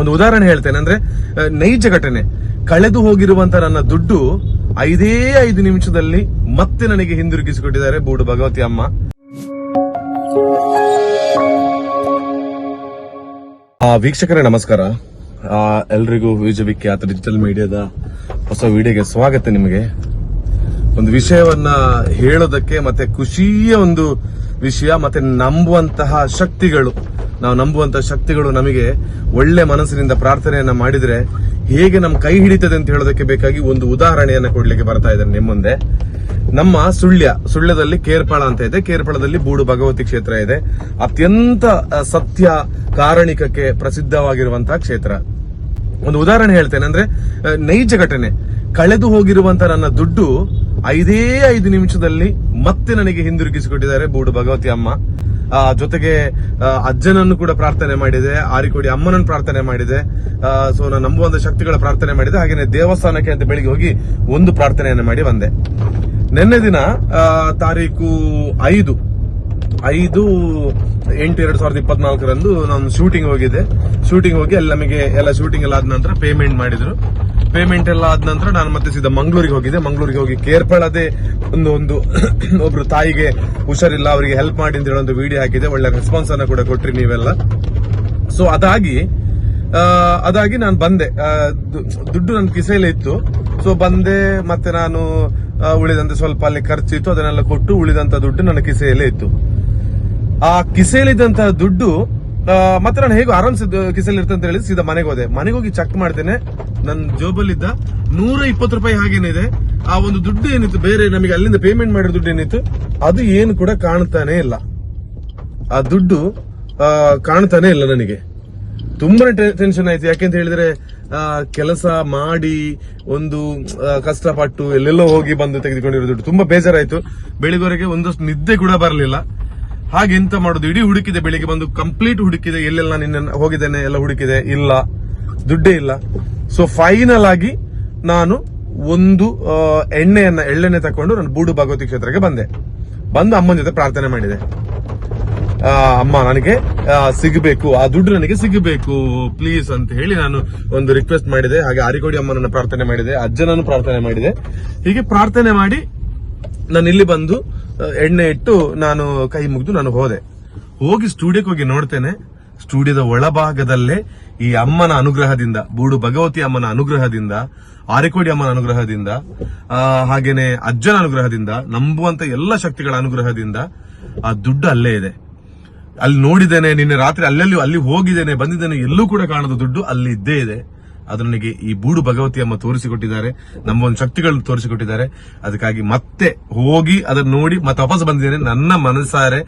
ಒಂದು ಉದಾಹರಣೆ ಹೇಳ್ತೇನೆ, ಅಂದ್ರೆ ನೈಜ ಘಟನೆ. ಕಳೆದು ಹೋಗಿರುವಂತ ನನ್ನ ದುಡ್ಡು 5 ನಿಮಿಷದಲ್ಲಿ ಮತ್ತೆ ನನಗೆ ಹಿಂದಿರುಗಿಸಿಕೊಟ್ಟಿದ್ದಾರೆ ಬೂಡು ಭಗವತಿ ಅಮ್ಮ. ವೀಕ್ಷಕರೇ ನಮಸ್ಕಾರ. ಎಲ್ರಿಗೂ ವಿಜಯವಿಖ್ಯಾತ ಡಿಜಿಟಲ್ ಮೀಡಿಯಾದ ಹೊಸ ವಿಡಿಯೋಗೆ ಸ್ವಾಗತ. ನಿಮಗೆ ಒಂದು ವಿಷಯವನ್ನ ಹೇಳೋದಕ್ಕೆ, ಮತ್ತೆ ಖುಷಿಯ ಒಂದು ವಿಷಯ, ಮತ್ತೆ ನಂಬುವಂತಹ ಶಕ್ತಿಗಳು, ನಾವು ನಂಬುವಂತಹ ಶಕ್ತಿಗಳು ನಮಗೆ ಒಳ್ಳೆ ಮನಸ್ಸಿನಿಂದ ಪ್ರಾರ್ಥನೆಯನ್ನ ಮಾಡಿದ್ರೆ ಹೇಗೆ ನಮ್ಮ ಕೈ ಹಿಡಿತದೆ ಅಂತ ಹೇಳೋದಕ್ಕೆ ಬೇಕಾಗಿ ಒಂದು ಉದಾಹರಣೆಯನ್ನ ಕೊಡ್ಲಿಕ್ಕೆ ಬರ್ತಾ ಇದ್ದಾರೆ ನಿಮ್ಮ ಮುಂದೆ. ನಮ್ಮ ಸುಳ್ಯದಲ್ಲಿ ಕೇರ್ಪಾಳ ಅಂತ ಇದೆ. ಕೇರ್ಪಾಳದಲ್ಲಿ ಬೂಡು ಭಗವತಿ ಕ್ಷೇತ್ರ ಇದೆ. ಅತ್ಯಂತ ಸತ್ಯ ಕಾರಣಿಕಕ್ಕೆ ಪ್ರಸಿದ್ಧವಾಗಿರುವಂತಹ ಕ್ಷೇತ್ರ. ಒಂದು ಉದಾಹರಣೆ ಹೇಳ್ತೇನೆ, ಅಂದ್ರೆ ನೈಜ ಘಟನೆ. ಕಳೆದು ಹೋಗಿರುವಂತ ನನ್ನ ದುಡ್ಡು 5 ನಿಮಿಷದಲ್ಲಿ ಮತ್ತೆ ನನಗೆ ಹಿಂದಿರುಗಿಸಿಕೊಟ್ಟಿದ್ದಾರೆ ಬೂಡು ಭಗವತಿ ಅಮ್ಮ. ಜೊತೆಗೆ ಅಜ್ಜನನ್ನು ಕೂಡ ಪ್ರಾರ್ಥನೆ ಮಾಡಿದೆ, ಆರಿಕೋಡಿ ಅಮ್ಮನನ್ನು ಪ್ರಾರ್ಥನೆ ಮಾಡಿದೆ. ಸೊ ನಾನು ನಂಬುವಂತ ಶಕ್ತಿಗಳ ಪ್ರಾರ್ಥನೆ ಮಾಡಿದೆ. ಹಾಗೇನೆ ದೇವಸ್ಥಾನಕ್ಕೆ ಅಂತ ಬೆಳಿಗ್ಗೆ ಹೋಗಿ ಒಂದು ಪ್ರಾರ್ಥನೆಯನ್ನು ಮಾಡಿ ಬಂದೆ. ನಿನ್ನೆ ದಿನ ತಾರೀಕು 5/8/2024 ನಾನು ಶೂಟಿಂಗ್ ಹೋಗಿದ್ದೆ. ಶೂಟಿಂಗ್ ಹೋಗಿ ಅಲ್ಲಿ ನಮಗೆ ಎಲ್ಲ ಶೂಟಿಂಗ್ ಎಲ್ಲ ಆದ ನಂತರ ಪೇಮೆಂಟ್ ಮಾಡಿದ್ರು. ಪೇಮೆಂಟ್ ಎಲ್ಲ ಆದ ನಂತರ ನಾನು ಮತ್ತೆ ಸೀದಾ ಮಂಗಳೂರಿಗೆ ಹೋಗಿದ್ದೆ. ಮಂಗಳೂರಿಗೆ ಹೋಗಿ ಕೇರ್ಪಾಳದೆ ಒಂದು ಒಬ್ರು ತಾಯಿಗೆ ಹುಷಾರಿಲ್ಲ, ಅವರಿಗೆ ಹೆಲ್ಪ್ ಮಾಡಿ ಅಂತ ಹೇಳೋ ಒಂದು ವಿಡಿಯೋ ಹಾಕಿದೆ. ಒಳ್ಳೆ ರೆಸ್ಪಾನ್ಸ್ ಅನ್ನ ಕೂಡ ಕೊಟ್ರಿ ನೀವೆಲ್ಲ. ಸೊ ಅದಾಗಿ ನಾನು ಬಂದೆ. ದುಡ್ಡು ನನ್ನ ಕಿಸೆಯಲ್ಲೇ ಇತ್ತು. ಸೊ ಬಂದೆ, ಮತ್ತೆ ನಾನು ಉಳಿದಂತೆ ಸ್ವಲ್ಪ ಅಲ್ಲಿ ಖರ್ಚಿತ್ತು, ಅದನ್ನೆಲ್ಲ ಕೊಟ್ಟು ಉಳಿದಂತ ದುಡ್ಡು ನನ್ನ ಕಿಸೆಯಲ್ಲೇ ಇತ್ತು. ಆ ಕಿಸೆಯಲ್ಲಿದ್ದಂತಹ ದುಡ್ಡು ಮತ್ತೆ ನಾನು ಹೇಗೂ ಆರಾಮ್ಸೆ ಕಿಸೆಯಲ್ಲಿ ಇರ್ತಂತ ಹೇಳಿ ಸೀದಾ ಮನೆಗೆ ಹೋದೆ. ಮನೆಗೆ ಹೋಗಿ ಚೆಕ್ ಮಾಡ್ತೇನೆ, ನನ್ನ ಜೋಬಲ್ಲಿದ್ದ 120 ರೂಪಾಯಿ ಹಾಗೇನಿದೆ. ಆ ಒಂದು ದುಡ್ಡು ಏನಿತ್ತು, ಬೇರೆ ನಮಗೆ ಅಲ್ಲಿಂದ ಪೇಮೆಂಟ್ ಮಾಡಿರೋ ದುಡ್ಡು ಏನಿತ್ತು, ಅದು ಏನು ಕೂಡ ಕಾಣ್ತಾನೆ ಇಲ್ಲ. ಆ ದುಡ್ಡು ಕಾಣ್ತಾನೆ ಇಲ್ಲ. ನನಗೆ ತುಂಬಾನೇ ಟೆನ್ಷನ್ ಆಯ್ತು. ಯಾಕೆಂತ ಹೇಳಿದ್ರೆ ಕೆಲಸ ಮಾಡಿ ಒಂದು ಕಷ್ಟಪಟ್ಟು ಎಲ್ಲೆಲ್ಲೋ ಹೋಗಿ ಬಂದು ತೆಗೆದುಕೊಂಡಿರೋ ದುಡ್ಡು ತುಂಬಾ ಬೇಜಾರಾಯ್ತು. ಬೆಳಿಗ್ಗೆವರೆಗೆ ಒಂದಷ್ಟು ನಿದ್ದೆ ಕೂಡ ಬರಲಿಲ್ಲ. ಹಾಗೆ ಎಂತ ಮಾಡೋದು, ಇಡೀ ಹುಡುಕಿದೆ. ಬೆಳಿಗ್ಗೆ ಬಂದು ಕಂಪ್ಲೀಟ್ ಹುಡುಕಿದೆ, ಎಲ್ಲೆಲ್ಲ ನಿನ್ನ ಹೋಗಿದ್ದೇನೆ ಎಲ್ಲ ಹುಡುಕಿದೆ, ಇಲ್ಲ, ದುಡ್ಡೇ ಇಲ್ಲ. ಸೊ ಫೈನಲ್ ಆಗಿ ನಾನು ಒಂದು ಎಳ್ಳೆಣ್ಣೆ ತಕೊಂಡು ನಾನು ಬೂಡು ಭಗವತಿ ಕ್ಷೇತ್ರಕ್ಕೆ ಬಂದು ಅಮ್ಮನ ಜೊತೆ ಪ್ರಾರ್ಥನೆ ಮಾಡಿದೆ. ಅಮ್ಮ, ನನಗೆ ಸಿಗಬೇಕು, ಆ ದುಡ್ಡು ನನಗೆ ಸಿಗಬೇಕು ಪ್ಲೀಸ್ ಅಂತ ಹೇಳಿ ನಾನು ಒಂದು ರಿಕ್ವೆಸ್ಟ್ ಮಾಡಿದೆ. ಹಾಗೆ ಆರಿಕೋಡಿ ಅಮ್ಮನನ್ನ ಪ್ರಾರ್ಥನೆ ಮಾಡಿದೆ, ಅಜ್ಜನನ್ನು ಪ್ರಾರ್ಥನೆ ಮಾಡಿದೆ. ಹೀಗೆ ಪ್ರಾರ್ಥನೆ ಮಾಡಿ ನಾನು ಇಲ್ಲಿ ಬಂದು ಎಣ್ಣೆ ಇಟ್ಟು ನಾನು ಕೈ ಮುಗಿದು ನಾನು ಹೋಗಿ ಸ್ಟುಡಿಯೋಕ್ಕೆ ಹೋಗಿ ನೋಡ್ತೇನೆ. ಸ್ಟುಡಿಯೋದ ಒಳಭಾಗದಲ್ಲೇ ಈ ಅಮ್ಮನ ಅನುಗ್ರಹದಿಂದ, ಬೂಡು ಭಗವತಿ ಅಮ್ಮನ ಅನುಗ್ರಹದಿಂದ, ಆರಿಕೋಡಿ ಅಮ್ಮನ ಅನುಗ್ರಹದಿಂದ, ಹಾಗೇನೆ ಅಜ್ಜನ ಅನುಗ್ರಹದಿಂದ, ನಂಬುವಂತ ಎಲ್ಲ ಶಕ್ತಿಗಳ ಅನುಗ್ರಹದಿಂದ ಆ ದುಡ್ಡು ಅಲ್ಲೇ ಇದೆ. ಅಲ್ಲಿ ನೋಡಿದ್ದೇನೆ, ನಿನ್ನೆ ರಾತ್ರಿ ಅಲ್ಲಿ ಹೋಗಿದ್ದೇನೆ, ಬಂದಿದ್ದೇನೆ, ಎಲ್ಲೂ ಕೂಡ ಕಾಣದ ದುಡ್ಡು ಅಲ್ಲಿ ಇದ್ದೇ ಇದೆ. ಅದು ನನಗೆ ಈ ಬೂಡು ಭಗವತಿ ಅಮ್ಮ ತೋರಿಸಿಕೊಟ್ಟಿದ್ದಾರೆ, ನಮ್ಮ ಒಂದು ಶಕ್ತಿಗಳು ತೋರಿಸಿಕೊಟ್ಟಿದ್ದಾರೆ. ಅದಕ್ಕಾಗಿ ಮತ್ತೆ ಹೋಗಿ ಅದನ್ನ ನೋಡಿ ಮತ್ತೆ ವಾಪಸ್ ಬಂದಿದ್ದೇನೆ. ನನ್ನ ಮನಸ್ಸಾರೆ,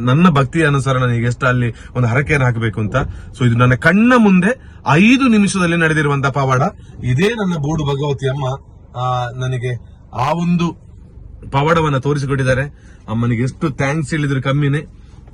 ನನ್ನ ಭಕ್ತಿ ಅನುಸಾರ ನನಗೆ ಎಷ್ಟು ಅಲ್ಲಿ ಒಂದು ಹರಕೆಯನ್ನು ಹಾಕಬೇಕು ಅಂತ. ಸೊ ಇದು ನನ್ನ ಕಣ್ಣ ಮುಂದೆ 5 ನಿಮಿಷದಲ್ಲಿ ನಡೆದಿರುವಂತಹ ಪವಾಡ. ಇದೇ ನನ್ನ ಬೂಡು ಭಗವತಿ ಅಮ್ಮ ನನಗೆ ಆ ಒಂದು ಪವಾಡವನ್ನ ತೋರಿಸಿಕೊಟ್ಟಿದ್ದಾರೆ. ಅಮ್ಮನಿಗೆ ಎಷ್ಟು ಥ್ಯಾಂಕ್ಸ್ ಹೇಳಿದ್ರು ಕಮ್ಮಿನೇ.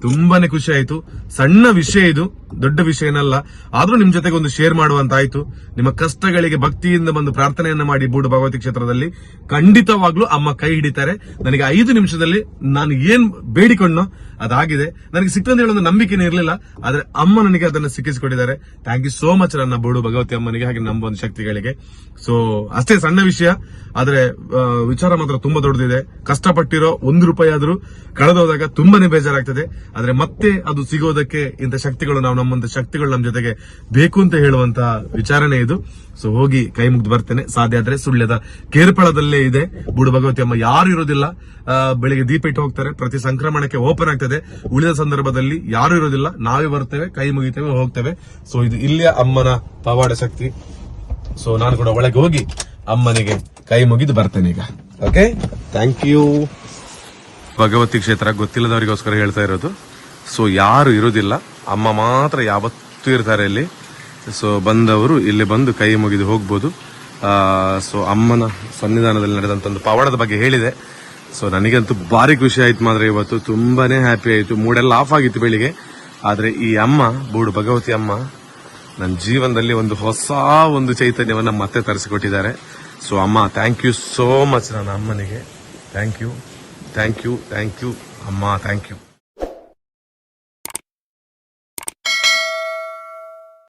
ತುಂಬಾನೇ ಖುಷಿ ಆಯ್ತು. ಸಣ್ಣ ವಿಷಯ ಇದು, ದೊಡ್ಡ ವಿಷಯ ಏನಲ್ಲ, ಆದ್ರೂ ನಿಮ್ ಜೊತೆಗೆ ಒಂದು ಶೇರ್ ಮಾಡುವಂತಾಯ್ತು. ನಿಮ್ಮ ಕಷ್ಟಗಳಿಗೆ ಭಕ್ತಿಯಿಂದ ಬಂದು ಪ್ರಾರ್ಥನೆಯನ್ನ ಮಾಡಿ ಬೂಡು ಭಗವತಿ ಕ್ಷೇತ್ರದಲ್ಲಿ ಖಂಡಿತವಾಗ್ಲೂ ಅಮ್ಮ ಕೈ ಹಿಡಿತಾರೆ. ನನಗೆ 5 ನಿಮಿಷದಲ್ಲಿ ನಾನು ಏನ್ ಬೇಡಿಕೊಂಡೋ ಅದಾಗಿದೆ. ನನಗೆ ಸಿಕ್ತಂತ ಹೇಳೋ ನಂಬಿಕೆನೇ ಇರಲಿಲ್ಲ, ಆದ್ರೆ ಅಮ್ಮ ನನಗೆ ಅದನ್ನ ಸಿಕ್ಕಿಸಿಕೊಟ್ಟಿದ್ದಾರೆ. ಥ್ಯಾಂಕ್ ಯು ಸೋ ಮಚ್ ನನ್ನ ಬೂಡು ಭಗವತಿ ಅಮ್ಮನಿಗೆ, ಹಾಗೆ ನಂಬುವಂತ ಶಕ್ತಿಗಳಿಗೆ. ಸೊ ಅಷ್ಟೇ ಸಣ್ಣ ವಿಷಯ, ಆದ್ರೆ ವಿಚಾರ ಮಾತ್ರ ತುಂಬಾ ದೊಡ್ಡದಿದೆ. ಕಷ್ಟಪಟ್ಟಿರೋ 1 ರೂಪಾಯಿ ಆದ್ರೂ ಕಳೆದೋದಾಗ ತುಂಬಾನೇ ಬೇಜಾರಾಗ್ತದೆ. ಆದ್ರೆ ಮತ್ತೆ ಅದು ಸಿಗೋದಕ್ಕೆ ಇಂಥ ಶಕ್ತಿಗಳು, ನಾವು ನಮ್ಮಂತ ಶಕ್ತಿಗಳು ನಮ್ಮ ಜೊತೆಗೆ ಬೇಕು ಅಂತ ಹೇಳುವಂತ ವಿಚಾರಣೆ ಇದು. ಸೊ ಹೋಗಿ ಕೈ ಮುಗ್ದು ಬರ್ತೇನೆ. ಸಾಧ್ಯ ಆದ್ರೆ ಸುಳ್ಯದ ಕೇರ್ಪಾಳದಲ್ಲೇ ಇದೆ ಬೂಡು ಭಗವತಿ ಅಮ್ಮ. ಯಾರು ಇರೋದಿಲ್ಲ, ಬೆಳಿಗ್ಗೆ ದೀಪ ಇಟ್ಟು ಹೋಗ್ತಾರೆ. ಪ್ರತಿ ಸಂಕ್ರಮಣಕ್ಕೆ ಓಪನ್ ಆಗ್ತದೆ. ಉಳಿದ ಸಂದರ್ಭದಲ್ಲಿ ಯಾರು ಇರೋದಿಲ್ಲ, ನಾವೇ ಬರ್ತೇವೆ, ಕೈ ಮುಗಿತೇವೆ, ಹೋಗ್ತೇವೆ. ಸೊ ಇದು ಇಲ್ಲಿಯ ಅಮ್ಮನ ಪವಾಡ ಶಕ್ತಿ. ಸೊ ನಾನು ಕೂಡ ಒಳಗೆ ಹೋಗಿ ಅಮ್ಮನಿಗೆ ಕೈ ಮುಗಿದು ಬರ್ತೇನೆ ಈಗ. Okay, thank you. ಭಗವತಿ ಕ್ಷೇತ್ರ ಗೊತ್ತಿಲ್ಲದವರಿಗೋಸ್ಕರ ಹೇಳ್ತಾ ಇರೋದು. ಸೊ ಯಾರು ಇರೋದಿಲ್ಲ, ಅಮ್ಮ ಮಾತ್ರ ಯಾವತ್ತೂ ಇರ್ತಾರೆ ಇಲ್ಲಿ. ಸೊ ಬಂದವರು ಇಲ್ಲಿ ಬಂದು ಕೈ ಮುಗಿದು ಹೋಗ್ಬೋದು. ಸೊ ಅಮ್ಮನ ಸನ್ನಿಧಾನದಲ್ಲಿ ನಡೆದಂತ ಒಂದು ಪವಾಡದ ಬಗ್ಗೆ ಹೇಳಿದೆ. ಸೊ ನನಗಂತೂ ಭಾರಿ ಖುಷಿ ಆಯ್ತು ಮಾತ್ರ. ಇವತ್ತು ತುಂಬಾನೇ ಹ್ಯಾಪಿ ಆಯ್ತು. ಮೂಡೆಲ್ಲ ಆಫ್ ಆಗಿತ್ತು ಬೆಳಿಗ್ಗೆ, ಆದ್ರೆ ಈ ಅಮ್ಮ, ಬೂಡು ಭಗವತಿ ಅಮ್ಮ, ನನ್ನ ಜೀವನದಲ್ಲಿ ಒಂದು ಹೊಸ ಒಂದು ಚೈತನ್ಯವನ್ನ ಮತ್ತೆ ತರಿಸಿಕೊಟ್ಟಿದ್ದಾರೆ. ಸೊ ಅಮ್ಮ, ಥ್ಯಾಂಕ್ ಯು ಸೋ ಮಚ್ ನನ್ನ ಅಮ್ಮನಿಗೆ. ಥ್ಯಾಂಕ್ ಯು ಅಮ್ಮ, ಥ್ಯಾಂಕ್ ಯು.